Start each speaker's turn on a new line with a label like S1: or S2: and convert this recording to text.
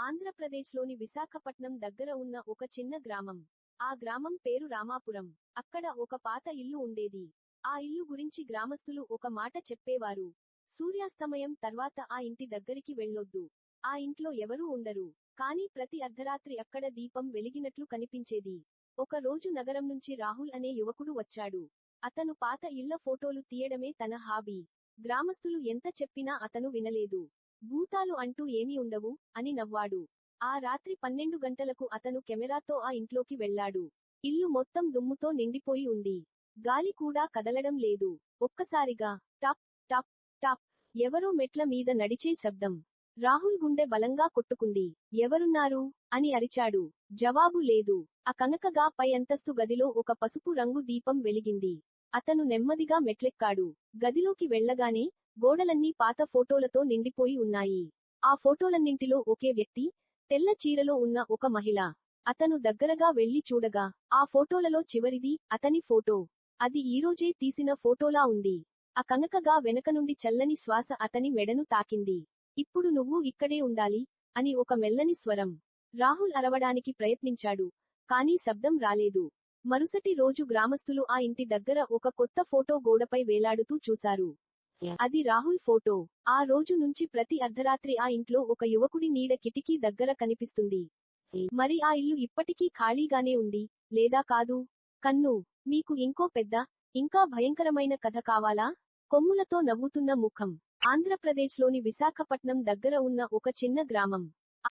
S1: ఆంధ్రప్రదేశ్లోని విశాఖపట్నం దగ్గర ఉన్న ఒక చిన్న గ్రామం. ఆ గ్రామం పేరు రామాపురం. అక్కడ ఒక పాత ఇల్లు ఉండేది. ఆ ఇల్లు గురించి గ్రామస్తులు ఒక మాట చెప్పేవారు. సూర్యాస్తమయం తర్వాత ఆ ఇంటి దగ్గరికి వెళ్ళొద్దు. ఆ ఇంట్లో ఎవరూ ఉండరు. కానీ ప్రతి అర్ధరాత్రి అక్కడ దీపం వెలిగినట్లు కనిపించేది. ఒక రోజు నగరం నుంచి రాహుల్ అనే యువకుడు వచ్చాడు. అతను పాత ఇళ్ల ఫోటోలు తీయడమే తన హాబీ. గ్రామస్తులు ఎంత చెప్పినా అతను వినలేదు. భూతాలు అంటూ ఏమీ ఉండవు అని నవ్వాడు. ఆ రాత్రి 12 గంటలకు అతను కెమెరాతో ఆ ఇంట్లోకి వెళ్ళాడు. ఇల్లు మొత్తం దుమ్ముతో నిండిపోయి ఉంది. గాలి కూడా కదలడం లేదు. ఒక్కసారిగా టప్ టప్ టప్ ఎవరో మెట్ల మీద నడిచే శబ్దం. రాహుల్ గుండె బలంగా కొట్టుకుంది. ఎవరున్నారు అని అరిచాడు. జవాబు లేదు. ఆ కనకగా పై అంతస్తు గదిలో ఒక పసుపు రంగు దీపం వెలిగింది. అతను నెమ్మదిగా మెట్లెక్కాడు. గదిలోకి వెళ్ళగానే గోడలన్నీ పాత ఫోటోలతో నిండిపోయి ఉన్నాయి. ఆ ఫోటోలన్నింటిలో ఒకే వ్యక్తి, తెల్ల చీరలో ఉన్న ఒక మహిళ. అతను దగ్గరగా వెళ్లి చూడగా, ఆ ఫోటోలలో చివరిది అతని ఫోటో. అది ఈరోజే తీసిన ఫోటోలా ఉంది. ఆ కనకగా వెనక నుండి చల్లని శ్వాస అతని మెడను తాకింది. ఇప్పుడు నువ్వు ఇక్కడే ఉండాలి అని ఒక మెల్లని స్వరం. రాహుల్ అరవడానికి ప్రయత్నించాడు. కానీ శబ్దం రాలేదు. మరుసటి రోజు గ్రామస్తులు ఆ ఇంటి దగ్గర ఒక కొత్త ఫోటో గోడపై వేలాడుతూ చూశారు. అది రాహుల్ ఫోటో. ఆ రోజు నుంచి ప్రతి అర్ధరాత్రి ఆ ఇంట్లో ఒక యువకుడి నీడ కిటికీ దగ్గర కనిపిస్తుంది. మరి ఆ ఇల్లు ఇప్పటికీ ఖాళీగానే ఉంది, లేదా కాదు? కన్ను. మీకు ఇంకో పెద్ద, ఇంకా భయంకరమైన కథ కావాలా? కొమ్ములతో నవ్వుతున్న ముఖం. ఆంధ్రప్రదేశ్లోని విశాఖపట్నం దగ్గర ఉన్న ఒక చిన్న గ్రామం.